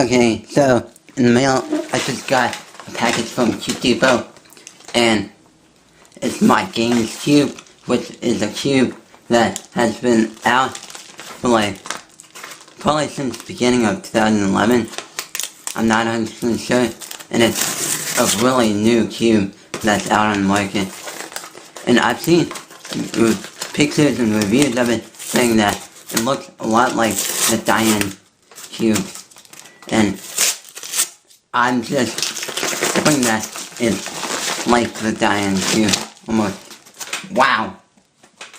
Okay, so in the mail, I just got a package from Cube Depot, and it's my Games Cube, which is a cube that has been out for probably since the beginning of 2011. I'm not 100% sure, and it's a really new cube that's out on the market. And I've seen pictures and reviews of it saying that it looks a lot like the Diane cube. And I'm just hoping that it's like the Diane cube, almost. Wow!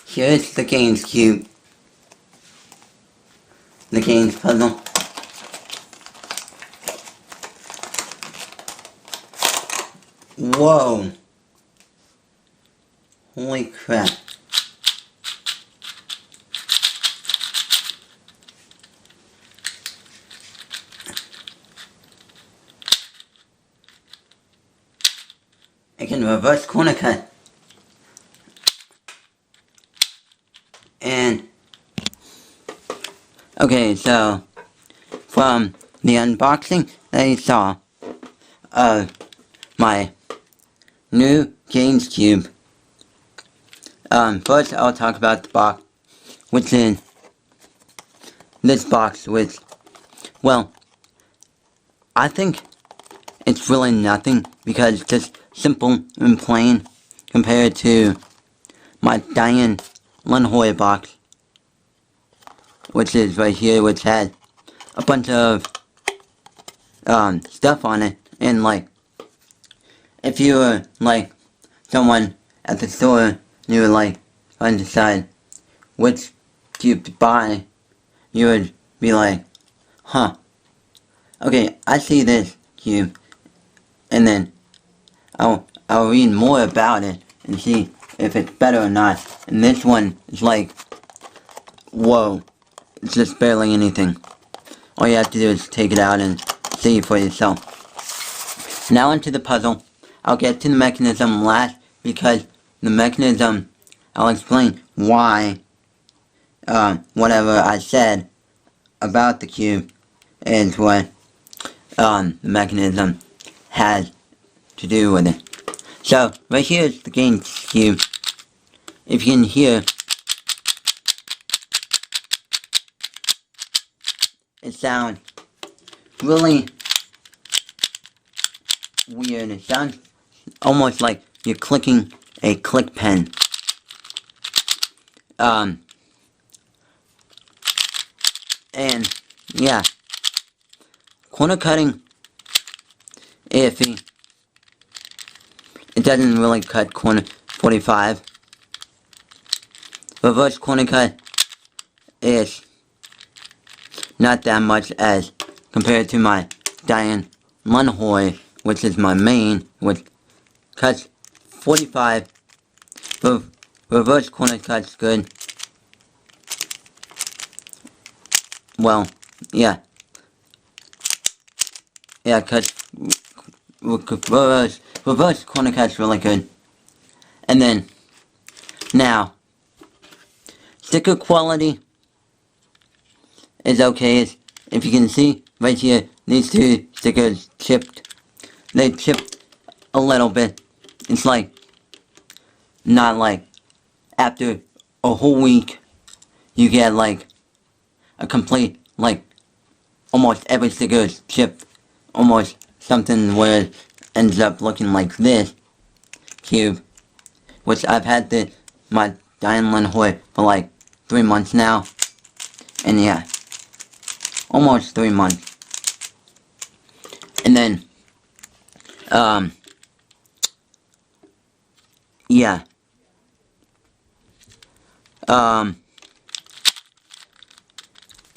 Here's the Games cube. The Games puzzle. Whoa! Holy crap. I can reverse corner cut. And okay, so from the unboxing that you saw of my new Games Cube, first I'll talk about the box, which is this box, which, well, I think it's really nothing because it's just simple and plain compared to my Diane Lenhoy box, which is right here, which has a bunch of stuff on it. And if you were someone at the store, you would trying to decide which cube to buy, you would be like, huh, okay, I see this cube, and then I'll read more about it and see if it's better or not. And this one is whoa, it's just barely anything. All you have to do is take it out and see for yourself. Now into the puzzle. I'll get to the mechanism last because the mechanism, I'll explain why whatever I said about the cube is what the mechanism has to do with it. So, right here is the Games Cube. If you can hear, it sounds really weird. It sounds almost like you're clicking a click pen. And yeah, corner cutting, iffy. It doesn't really cut corner 45. Reverse corner cut is not that much as compared to my Diane Lenhoy, which is my main, which cuts 45. Reverse corner cut's good. Well, yeah. Yeah, cuts reverse corner cut's really good. And then now sticker quality is okay. If you can see right here, these two stickers chipped. They chipped a little bit. It's not after a whole week you get a complete almost every sticker is chipped. Almost something where it ends up looking like this cube, which I've had my Diane Lenhoy for 3 months now, and yeah, almost 3 months. And then yeah,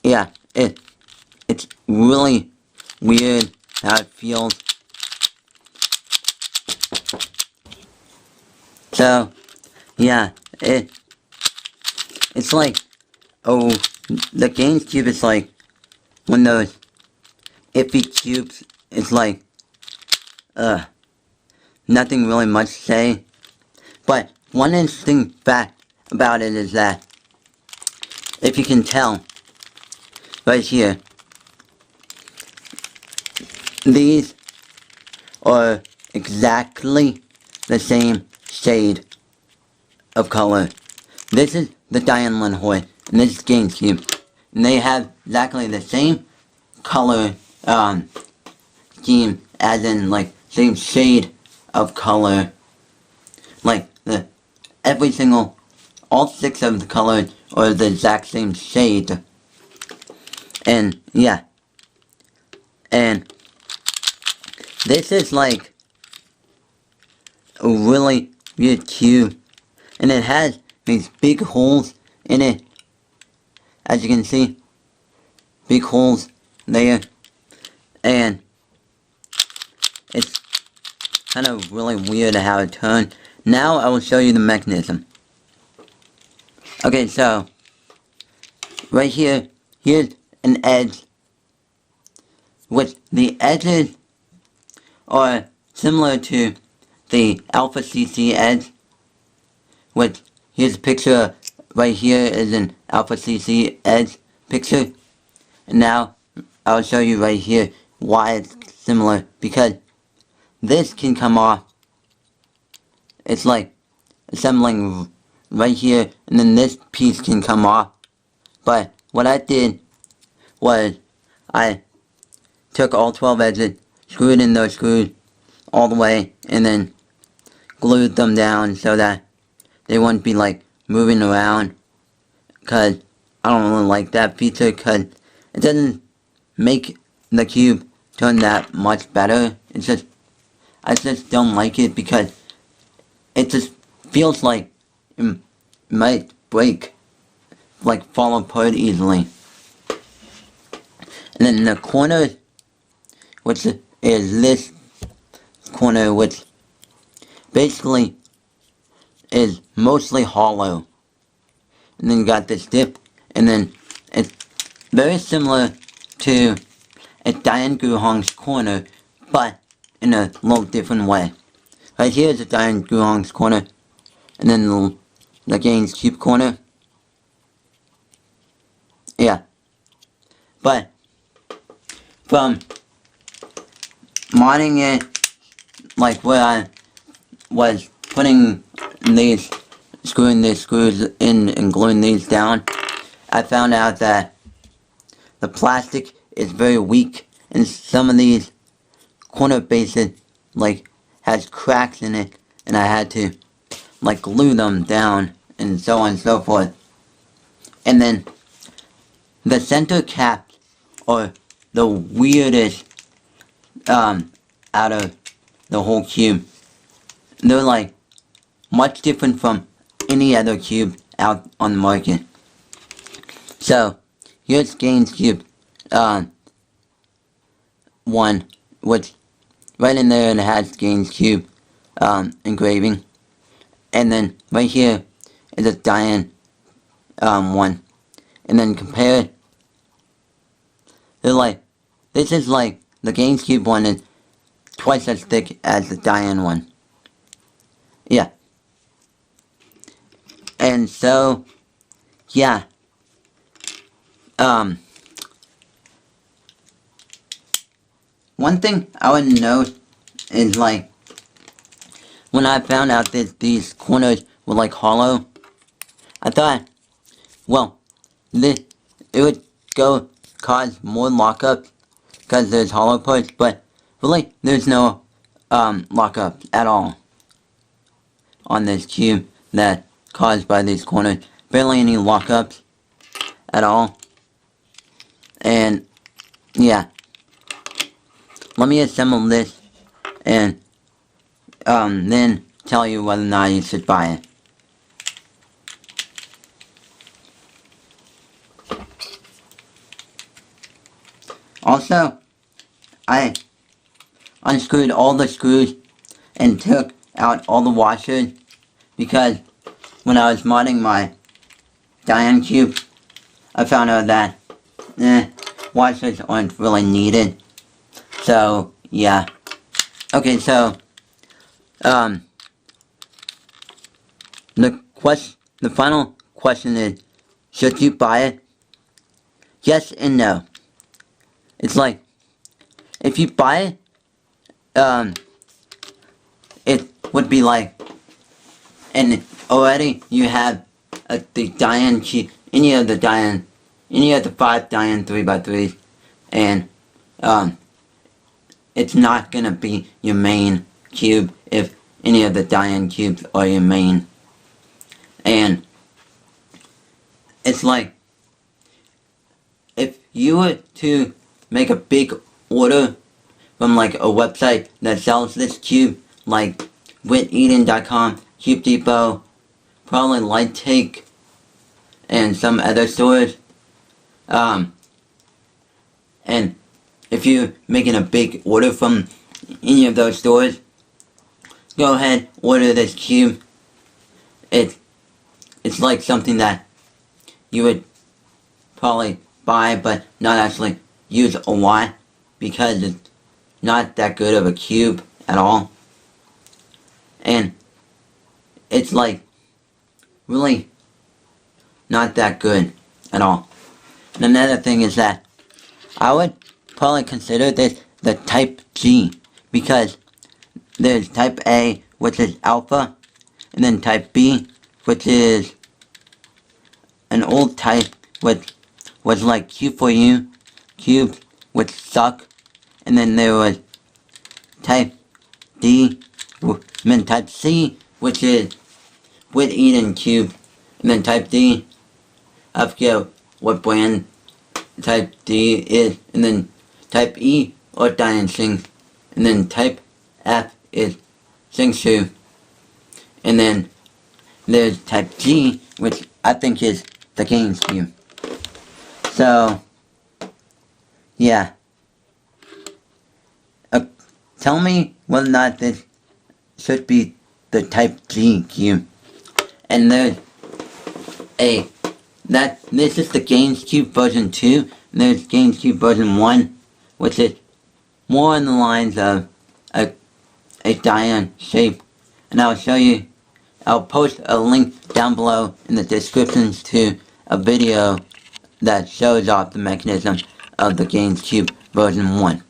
yeah, it's really weird how it feels. So, yeah, it's oh, the Games Cube is one of those iffy cubes. It's nothing really much to say. But one interesting fact about it is that, if you can tell, right here, these are exactly the same shade of color. This is the Diamond Horde, and this is GameCube. And they have exactly the same color scheme, as in like same shade of color. Like all 6 of the colors are the exact same shade. And yeah. And this is like a really weird cube. And it has these big holes in it. As you can see. Big holes there. And it's kind of really weird how it turns. Now I will show you the mechanism. Okay, so right here, here's an edge, which the edges are similar to the Alpha CC edge, which here's a picture right here is an Alpha CC edge picture. And now I'll show you right here why it's similar, because this can come off. It's like assembling right here, and then this piece can come off. But what I did was I took all 12 edges, screwed in those screws all the way, and then glued them down so that they wouldn't be like moving around, because I don't really like that feature, because it doesn't make the cube turn that much better. I just don't like it, because it just feels like it might break, like fall apart easily. And then the corners, which is this corner, which basically is mostly hollow. And then you got this dip, and then it's very similar to a Diane Guhong's corner, but in a little different way. Right here is a Diane Guhong's corner, and then the GameCube corner. Yeah. But from modding it, like where I was putting these, screwing these screws in and gluing these down, I found out that the plastic is very weak, and some of these corner bases like has cracks in it, and I had to like glue them down and so on and so forth. And then the center caps are the weirdest out of the whole cube. They're like much different from any other cube out on the market. So here's GameCube one, which right in there it has GameCube engraving. And then right here is a Diane one. And then compare, they're like, this is like, the GameCube one is twice as thick as the Diane one. Yeah. And so, yeah. One thing I would note is like, when I found out that these corners were like hollow, I thought, well, it would cause more lockups because there's hollow parts, but really there's no lockup at all on this cube that caused by these corners. Barely any lockups at all. And yeah, let me assemble this and then tell you whether or not you should buy it. Also, I unscrewed all the screws and took out all the washers because when I was modding my Diane cube, I found out that washers aren't really needed. So yeah. Okay, so the final question is, should you buy it? Yes and no. It's like, if you buy it, it would be like, and already you have the Diane cube, any of the 5 Diane 3x3s, and it's not gonna be your main cube if any of the Diane cubes are your main. And it's like, if you were to make a big order from like a website that sells this cube, like WitEden.com, Cube Depot, probably Light Take, and some other stores, and if you're making a big order from any of those stores, go ahead, order this cube. It's like something that you would probably buy but not actually use a lot, because it's not that good of a cube at all. And it's like really not that good at all. And another thing is that I would probably consider this the Type G, because there's Type A, which is alpha, and then Type B, which is an old type, which was like Q4U, cubes, which suck, and then there was Type D, and then Type C, which is WitEden cube, and then Type D, I forget what brand Type D is, and then Type E, or Diane Sing, and then Type F is Sing-Shu, and then there's Type G, which I think is the Games cube. So, yeah. Tell me whether or not this should be the Type G cube. And there's this is the Games Cube version 2, and there's Games Cube version 1, which is more in the lines of a diamond shape. And I'll post a link down below in the descriptions to a video that shows off the mechanism of the Games Cube version 1.